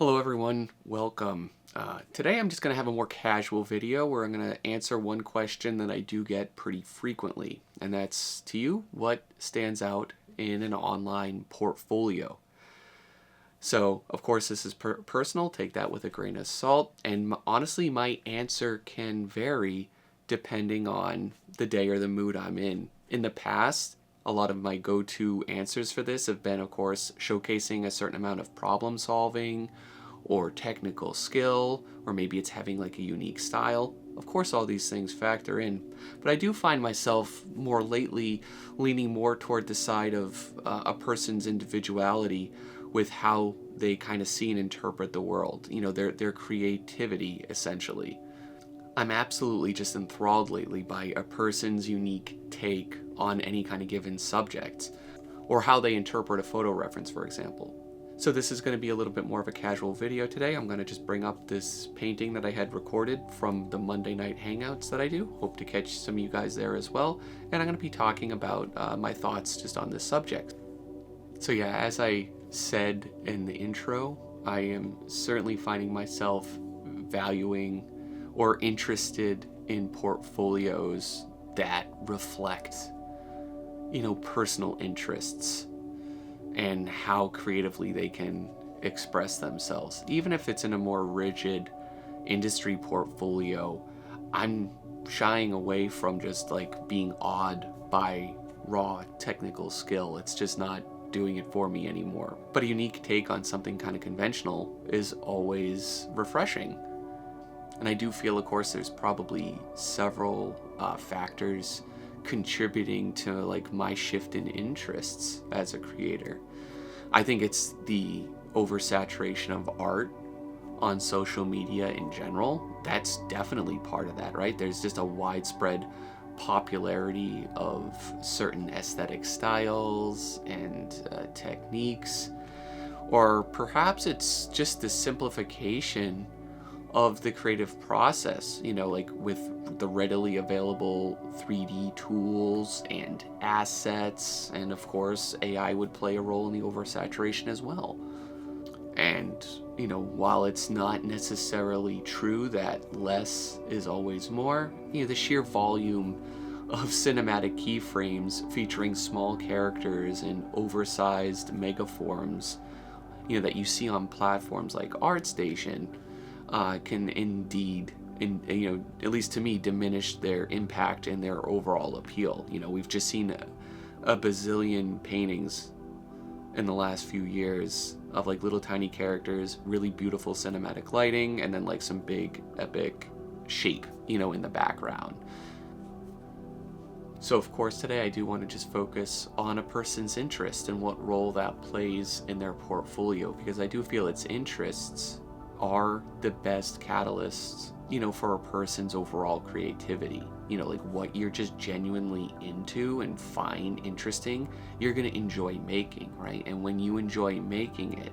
Hello everyone, welcome. Today I'm just going to have a more casual video where I'm going to answer one question that I do get pretty frequently, and that's to you, what stands out in an online portfolio? So, of course, this is personal, take that with a grain of salt, and honestly, my answer can vary depending on the day or the mood I'm in. In the past, a lot of my go-to answers for this have been, of course, showcasing a certain amount of problem solving or technical skill, or maybe it's having like a unique style. Of course, all these things factor in, but I do find myself more lately leaning more toward the side of a person's individuality with how they kind of see and interpret the world, their creativity, essentially. I'm absolutely just enthralled lately by a person's unique take on any kind of given subject, or how they interpret a photo reference, for example. So this is going to be a little bit more of a casual video today. I'm going to just bring up this painting that I had recorded from the Monday night hangouts that I do. Hope to catch some of you guys there as well. And I'm going to be talking about my thoughts just on this subject. So yeah, as I said in the intro, I am certainly finding myself valuing or interested in portfolios that reflect, personal interests and how creatively they can express themselves. Even if it's in a more rigid industry portfolio, I'm shying away from just like being awed by raw technical skill. It's just not doing it for me anymore. But a unique take on something kind of conventional is always refreshing. And I do feel, of course, there's probably several factors contributing to like my shift in interests as a creator. I think it's the oversaturation of art on social media in general. That's definitely part of that, right? There's just a widespread popularity of certain aesthetic styles and techniques, or perhaps it's just the simplification of the creative process, like with the readily available 3D tools and assets, and of course AI would play a role in the oversaturation as well. And while it's not necessarily true that less is always more, the sheer volume of cinematic keyframes featuring small characters and oversized megaforms, that you see on platforms like ArtStation, can indeed, at least to me, diminish their impact and their overall appeal. We've just seen a bazillion paintings in the last few years of like little tiny characters, really beautiful cinematic lighting, and then like some big epic shape, in the background. So of course today I do want to just focus on a person's interest and what role that plays in their portfolio, because I do feel its interests are the best catalysts, for a person's overall creativity. Like what you're just genuinely into and find interesting, you're going to enjoy making, right? And when you enjoy making it,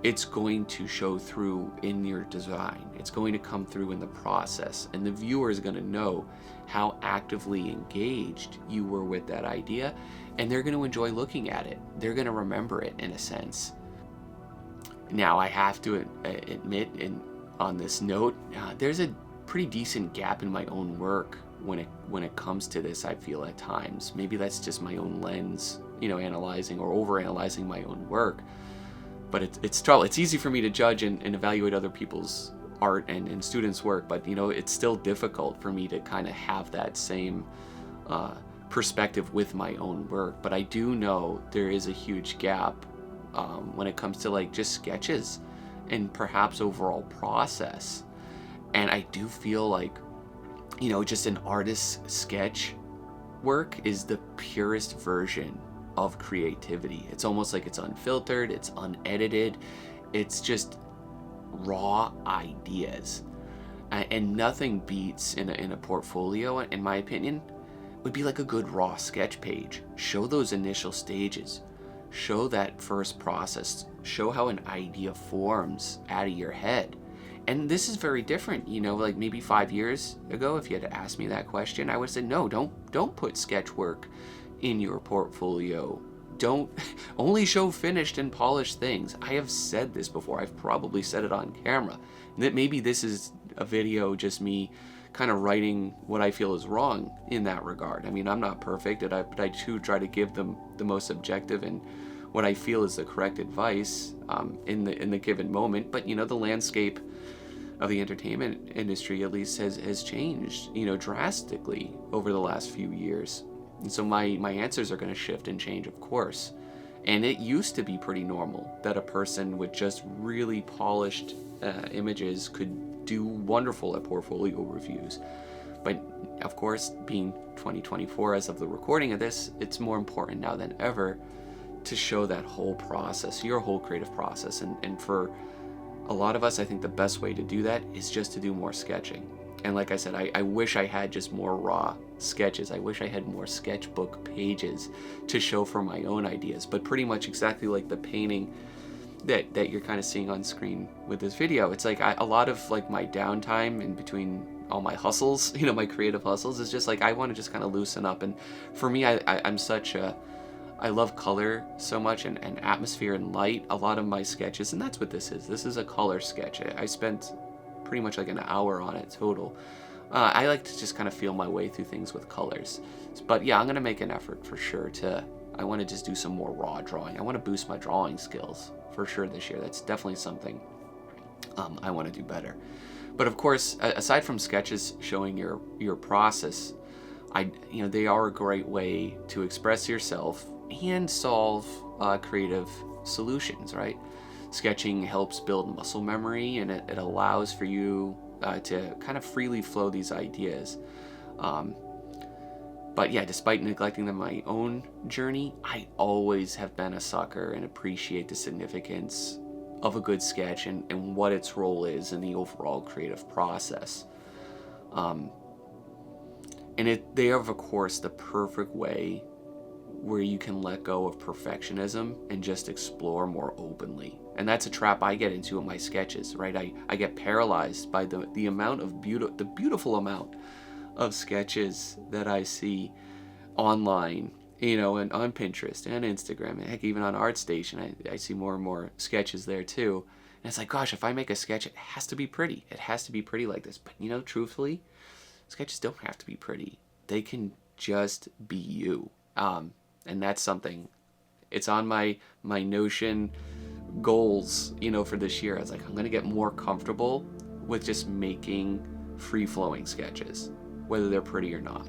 it's going to show through in your design. It's going to come through in the process, and the viewer is going to know how actively engaged you were with that idea, and they're going to enjoy looking at it. They're going to remember it in a sense. Now, I have to admit, on this note, there's a pretty decent gap in my own work when it comes to this. I feel at times, maybe that's just my own lens, analyzing or overanalyzing my own work. But it's trouble. It's easy for me to judge and evaluate other people's art and students' work, but it's still difficult for me to kind of have that same perspective with my own work. But I do know there is a huge gap when it comes to like just sketches and perhaps overall process. And I do feel like, just an artist's sketch work is the purest version of creativity. It's almost like it's unfiltered, it's unedited, it's just raw ideas. And nothing beats in a portfolio, in my opinion, would be like a good raw sketch page. Show those initial stages. Show that first process. Show how an idea forms out of your head. And this is very different, like maybe 5 years ago, if you had asked me that question, I would have said, no, don't put sketch work in your portfolio. don't only show finished and polished things. I have said this before. I've probably said it on camera. And that maybe this is a video just me kind of writing what I feel is wrong in that regard. I mean, I'm not perfect, but I do try to give them the most objective and what I feel is the correct advice in the given moment. But the landscape of the entertainment industry at least has changed, drastically over the last few years. And so my answers are going to shift and change, of course. And it used to be pretty normal that a person with just really polished images could do wonderful at portfolio reviews. But of course, being 2024 as of the recording of this, it's more important now than ever to show that whole process, your whole creative process. And for a lot of us, I think the best way to do that is just to do more sketching. And like I said, I wish I had just more raw sketches. I wish I had more sketchbook pages to show for my own ideas. But pretty much exactly like the painting that you're kind of seeing on screen with this video, it's like a lot of like my downtime in between all my hustles, my creative hustles, is just like I want to just kind of loosen up. And for me, I'm such a I love color so much and atmosphere and light. A lot of my sketches, and that's what this is. This is a color sketch. I spent pretty much like an hour on it total. I like to just kind of feel my way through things with colors. But yeah, I'm going to make an effort for sure I want to just do some more raw drawing. I want to boost my drawing skills for sure this year. That's definitely something I want to do better. But of course, aside from sketches showing your process, they are a great way to express yourself and solve creative solutions, right? Sketching helps build muscle memory, and it allows for you to kind of freely flow these ideas. But yeah, despite neglecting them my own journey, I always have been a sucker and appreciate the significance of a good sketch and what its role is in the overall creative process. And they are, of course, the perfect way where you can let go of perfectionism and just explore more openly. And that's a trap I get into in my sketches, right? I get paralyzed by the amount of the beautiful amount of sketches that I see online, and on Pinterest and Instagram, and heck, even on ArtStation, I see more and more sketches there too. And it's like, gosh, if I make a sketch, it has to be pretty. It has to be pretty like this. But truthfully, sketches don't have to be pretty. They can just be you. And that's something, it's on my Notion goals, for this year. I was like, I'm going to get more comfortable with just making free-flowing sketches, whether they're pretty or not.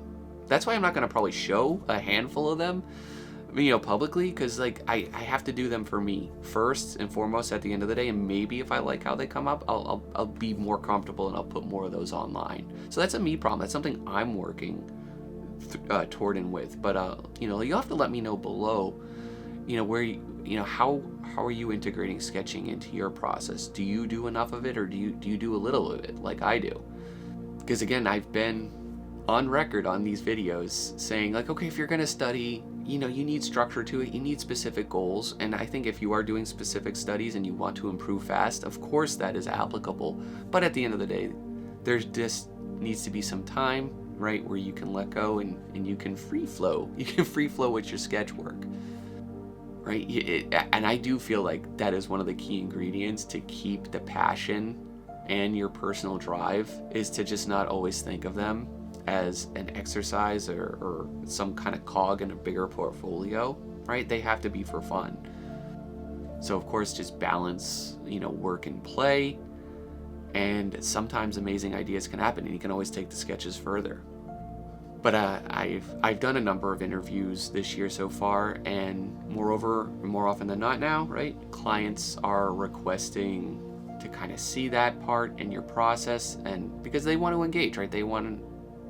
That's why I'm not going to probably show a handful of them, publicly, because like I have to do them for me first and foremost at the end of the day. And maybe if I like how they come up, I'll be more comfortable and I'll put more of those online. So that's a me problem. That's something I'm working toward and with. But you'll have to let me know below, where how are you integrating sketching into your process? Do you do enough of it, or do you do a little of it like I do? Because again, I've been on record on these videos saying like, okay, if you're going to study, you need structure to it, you need specific goals. And I think if you are doing specific studies and you want to improve fast, of course that is applicable. But at the end of the day, there's just needs to be some time, right, where you can let go and you can free flow. You can free flow with your sketch work, right? And I do feel like that is one of the key ingredients to keep the passion and your personal drive, is to just not always think of them as an exercise or some kind of cog in a bigger portfolio, right? They have to be for fun. So of course, just balance, work and play. And sometimes amazing ideas can happen, and you can always take the sketches further. But I've done a number of interviews this year so far, and moreover, more often than not now, right, clients are requesting to kind of see that part in your process, and because they want to engage, right? They want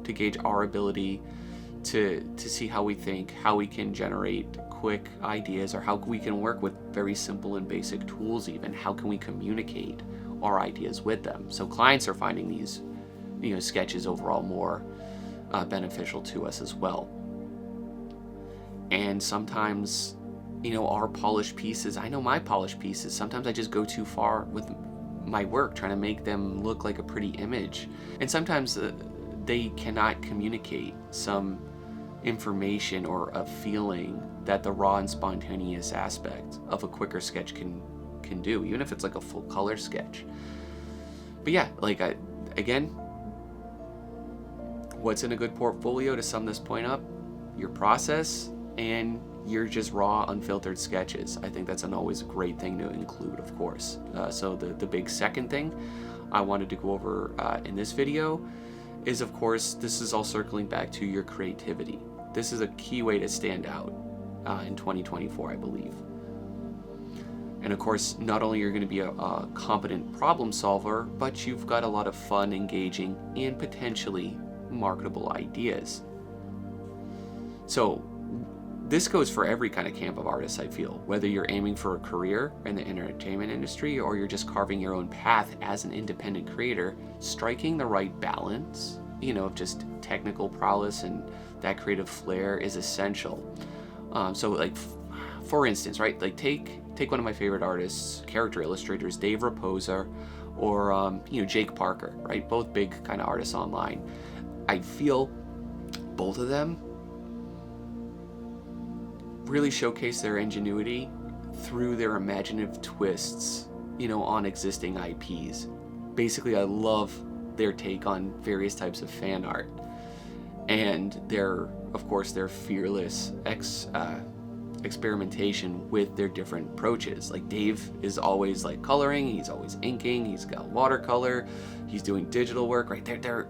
to gauge our ability to see how we think, how we can generate quick ideas, or how we can work with very simple and basic tools even. How can we communicate our ideas with them? So clients are finding these, sketches overall more beneficial to us as well. And sometimes, our polished pieces, I know my polished pieces, sometimes I just go too far with my work, trying to make them look like a pretty image. And sometimes they cannot communicate some information or a feeling that the raw and spontaneous aspect of a quicker sketch can do, even if it's like a full color sketch. But yeah, like again, what's in a good portfolio to sum this point up? Your process and your just raw, unfiltered sketches. I think that's always a great thing to include, of course. So the big second thing I wanted to go over in this video is, of course, this is all circling back to your creativity. This is a key way to stand out in 2024, I believe. And of course, not only are you going to be a competent problem solver, but you've got a lot of fun, engaging, and potentially marketable ideas. So this goes for every kind of camp of artists, I feel. Whether you're aiming for a career in the entertainment industry or you're just carving your own path as an independent creator, striking the right balance, of just technical prowess and that creative flair is essential. So like, for instance, right, like take one of my favorite artists, character illustrators, Dave Raposa, or Jake Parker, right? Both big kind of artists online. I feel both of them really showcase their ingenuity through their imaginative twists, on existing IPs. Basically, I love their take on various types of fan art, and their fearless experimentation with their different approaches. Like Dave is always like coloring, he's always inking, he's got watercolor, he's doing digital work, right? They're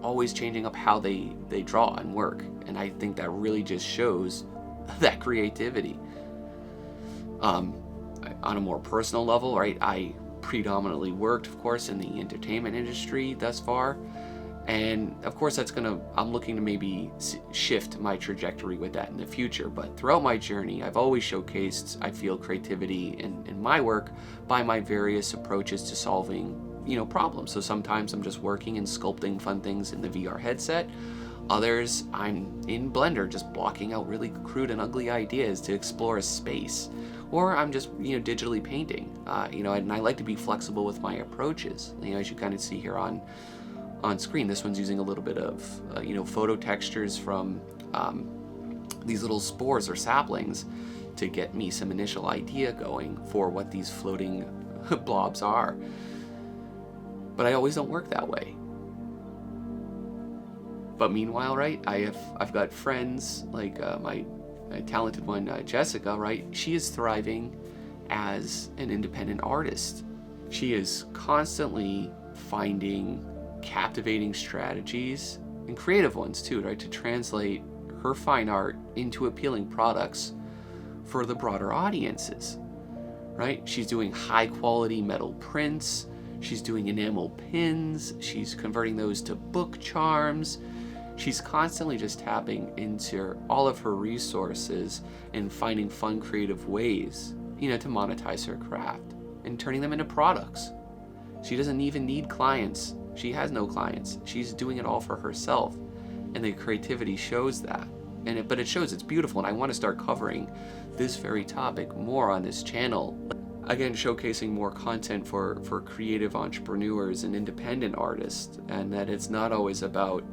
always changing up how they draw and work, and I think that really just shows that creativity. On a more personal level, right, I predominantly worked, of course, in the entertainment industry thus far, and of course I'm looking to maybe shift my trajectory with that in the future. But throughout my journey, I've always showcased, I feel, creativity in my work by my various approaches to solving problems. So sometimes I'm just working and sculpting fun things in the VR headset. Others, I'm in Blender just blocking out really crude and ugly ideas to explore a space. Or I'm just, digitally painting. And I like to be flexible with my approaches. As you kind of see here on screen, this one's using a little bit of, photo textures from these little spores or saplings to get me some initial idea going for what these floating blobs are. But I always don't work that way. But meanwhile, right, I've got friends like my talented one, Jessica, right? She is thriving as an independent artist. She is constantly finding captivating strategies and creative ones too, right, to translate her fine art into appealing products for the broader audiences, right? She's doing high quality metal prints. She's doing enamel pins. She's converting those to book charms. She's constantly just tapping into all of her resources and finding fun, creative ways, to monetize her craft and turning them into products. She doesn't even need clients. She has no clients. She's doing it all for herself. And the creativity shows that. But it shows, it's beautiful. And I want to start covering this very topic more on this channel. Again, showcasing more content for creative entrepreneurs and independent artists. And that it's not always about,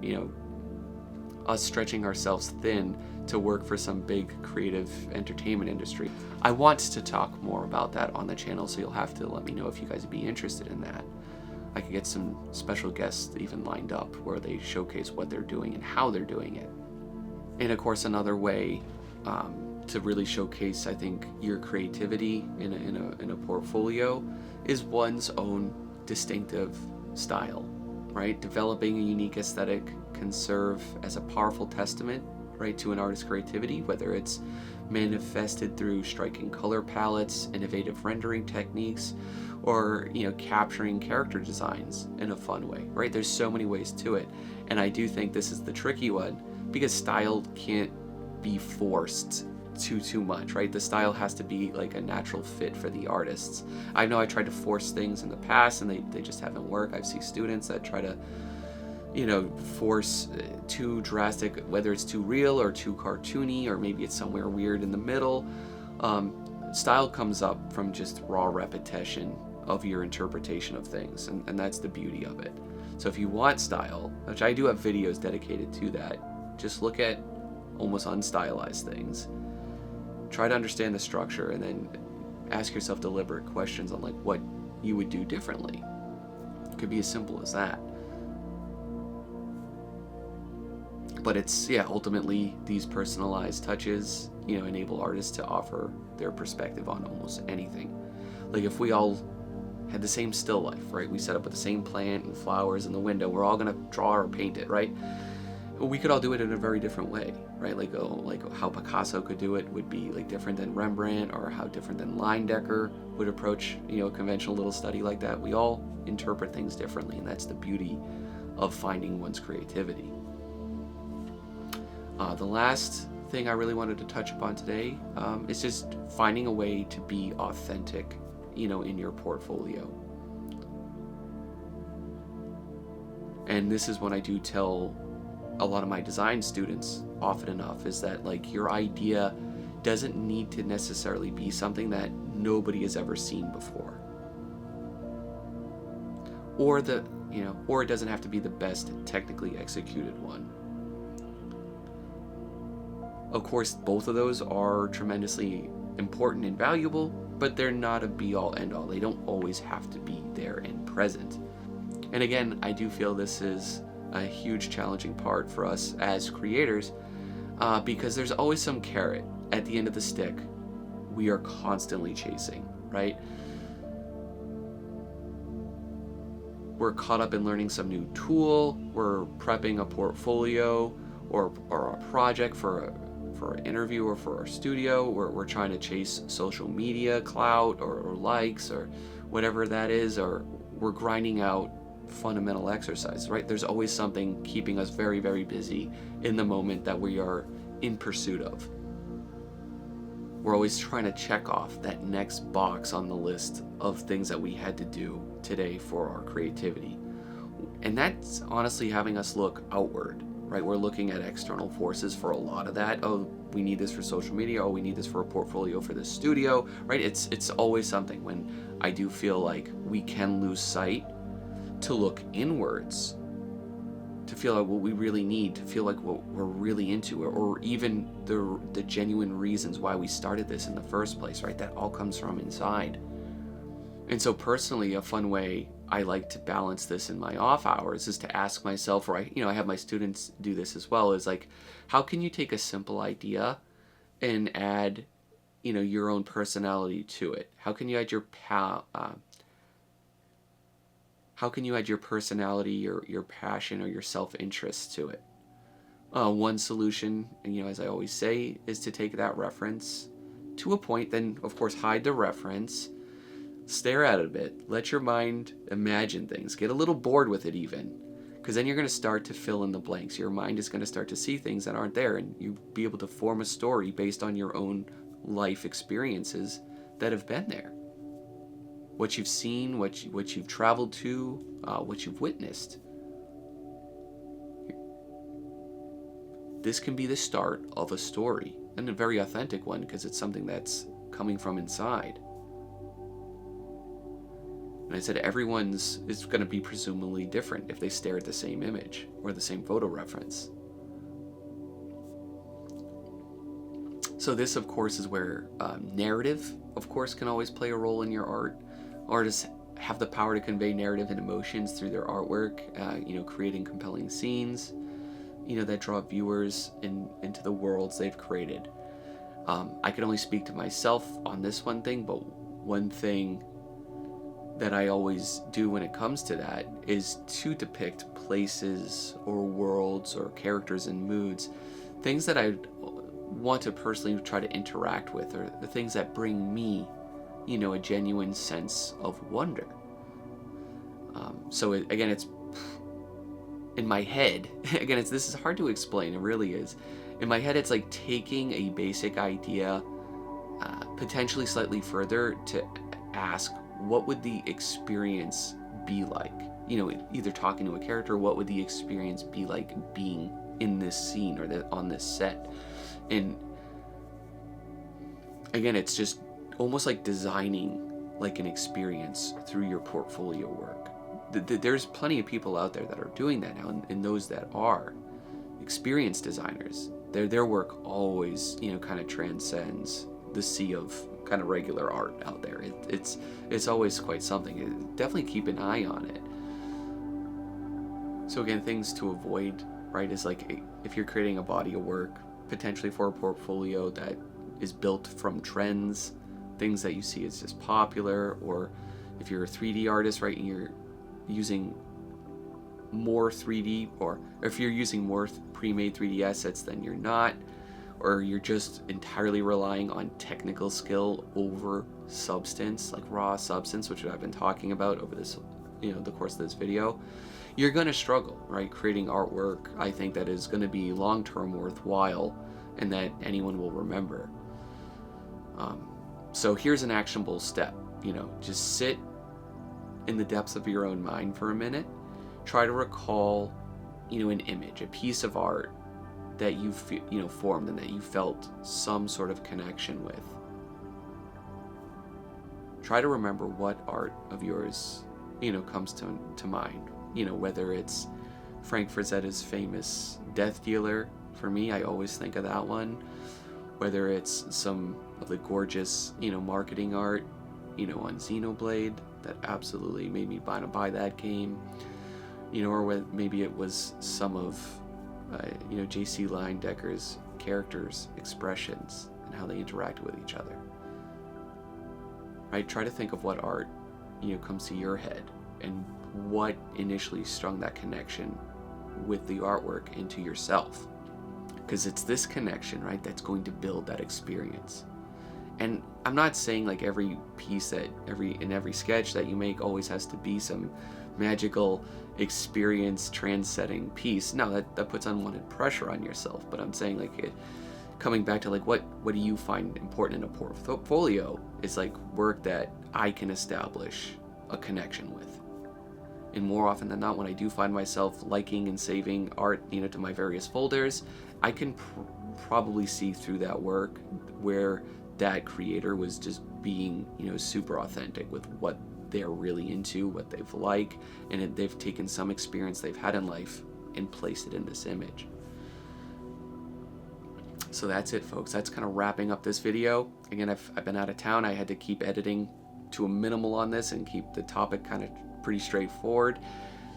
us stretching ourselves thin to work for some big creative entertainment industry. I want to talk more about that on the channel, so you'll have to let me know if you guys would be interested in that. I could get some special guests even lined up where they showcase what they're doing and how they're doing it. And of course, another way to really showcase, I think, your creativity in a portfolio is one's own distinctive style, right? Developing a unique aesthetic can serve as a powerful testament, right, to an artist's creativity, whether it's manifested through striking color palettes, innovative rendering techniques, or capturing character designs in a fun way, right? There's so many ways to it, and I do think this is the tricky one because style can't be forced too much, right? The style has to be like a natural fit for the artists. I know I tried to force things in the past and they just haven't worked. I've seen students that try to force too drastic, whether it's too real or too cartoony, or maybe it's somewhere weird in the middle. Style comes up from just raw repetition of your interpretation of things, and that's the beauty of it. So if you want style, which I do have videos dedicated to that, just look at almost unstylized things. Try to understand the structure and then ask yourself deliberate questions on like what you would do differently. It could be as simple as that. But it's, ultimately these personalized touches, enable artists to offer their perspective on almost anything. Like if we all had the same still life, right? We set up with the same plant and flowers in the window. We're all gonna draw or paint it, right? We could all do it in a very different way, right? Like how Picasso could do it would be like different than Rembrandt, or how different than Leyendecker would approach, a conventional little study like that. We all interpret things differently, and that's the beauty of finding one's creativity. The last thing I really wanted to touch upon today is just finding a way to be authentic, in your portfolio. And this is what I do tell a lot of my design students often enough, is that like your idea doesn't need to necessarily be something that nobody has ever seen before. Or or it doesn't have to be the best technically executed one. Of course, both of those are tremendously important and valuable, but they're not a be-all, end-all. They don't always have to be there and present. And again, I do feel this is a huge challenging part for us as creators, because there's always some carrot at the end of the stick we are constantly chasing, right? We're caught up in learning some new tool, we're prepping a portfolio or a project for an interview or for our studio, we're trying to chase social media clout or likes or whatever that is, or we're grinding out fundamental exercise, right? There's always something keeping us very, very busy in the moment that we are in pursuit of. We're always trying to check off that next box on the list of things that we had to do today for our creativity. And that's honestly having us look outward, right? We're looking at external forces for a lot of that. Oh, we need this for social media. Oh, we need this for a portfolio for the studio, right? It's always something. When I do feel like we can lose sight to look inwards, to feel like what we really need, to feel like what we're really into, or even the genuine reasons why we started this in the first place, right? That all comes from inside. And so personally, a fun way I like to balance this in my off hours is to ask myself, or I have my students do this as well, is like, how can you take a simple idea and add, your own personality to it? How can you add your personality, your passion, or your self-interest to it? One solution, as I always say, is to take that reference to a point, then of course hide the reference, stare at it a bit, let your mind imagine things, get a little bored with it even, because then you're going to start to fill in the blanks. Your mind is going to start to see things that aren't there, and you'll be able to form a story based on your own life experiences that have been there. What you've seen, what you've traveled to, what you've witnessed. This can be the start of a story, and a very authentic one, because it's something that's coming from inside. And I said everyone's is going to be presumably different if they stare at the same image or the same photo reference. So this, of course, is where narrative, of course, can always play a role in your art. Artists have the power to convey narrative and emotions through their artwork, creating compelling scenes, that draw viewers into the worlds they've created. I can only speak to myself on this one thing, but one thing that I always do when it comes to that is to depict places or worlds or characters and moods, things that I want to personally try to interact with, or the things that bring me, a genuine sense of wonder. Again, it's in my head. Again, this is hard to explain. It really is. In my head, it's like taking a basic idea, potentially slightly further, to ask, what would the experience be like? Either talking to a character, what would the experience be like being in this scene or on this set? And again, it's just almost like designing like an experience through your portfolio work. There's plenty of people out there that are doing that now, and those that are experienced designers, their work always, kind of transcends the sea of kind of regular art out there. It's always quite something. Definitely keep an eye on it. So again, things to avoid, right, is like if you're creating a body of work potentially for a portfolio that is built from trends, things that you see as just popular, or if you're a 3D artist, right, and you're using more 3D, or if you're using more pre-made 3D assets than you're not, or you're just entirely relying on technical skill over substance, like raw substance, which I've been talking about over this, the course of this video, you're going to struggle, right, creating artwork, I think, that is going to be long-term worthwhile and that anyone will remember. So here's an actionable step. Just sit in the depths of your own mind for a minute. Try to recall, an image, a piece of art that you formed and that you felt some sort of connection with. Try to remember what art of yours, comes to mind. Whether it's Frank Frazetta's famous Death Dealer. For me, I always think of that one. Whether it's some of the gorgeous, marketing art, on Xenoblade that absolutely made me buy that game. Or maybe it was some of, J.C. Leindecker's characters' expressions and how they interacted with each other. Right? Try to think of what art, comes to your head and what initially strung that connection with the artwork into yourself. Because it's this connection, right, that's going to build that experience. And I'm not saying like every piece in every sketch that you make always has to be some magical experience trend-setting piece. No, that puts unwanted pressure on yourself. But I'm saying like coming back to like what do you find important in a portfolio is like work that I can establish a connection with. And more often than not, when I do find myself liking and saving art, to my various folders, I can probably see through that work where that creator was just being, super authentic with what they're really into, what they've like, and they've taken some experience they've had in life and placed it in this image. So that's it, folks. That's kind of wrapping up this video. Again, I've been out of town. I had to keep editing to a minimal on this and keep the topic kind of pretty straightforward.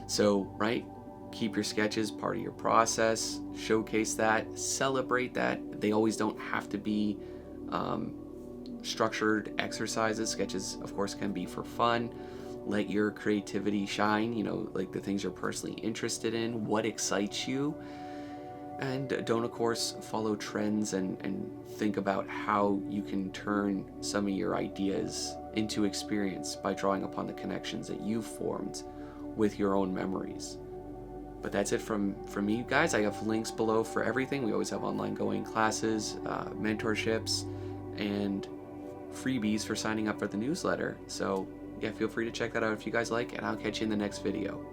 So, right, keep your sketches part of your process, showcase that, celebrate that. They always don't have to be structured exercises. Sketches, of course, can be for fun. Let your creativity shine, like the things you're personally interested in, what excites you. And don't, of course, follow trends and think about how you can turn some of your ideas into experience by drawing upon the connections that you've formed with your own memories. But that's it from me, guys. I have links below for everything. We always have online going classes, mentorships, and freebies for signing up for the newsletter. So yeah, feel free to check that out if you guys like, and I'll catch you in the next video.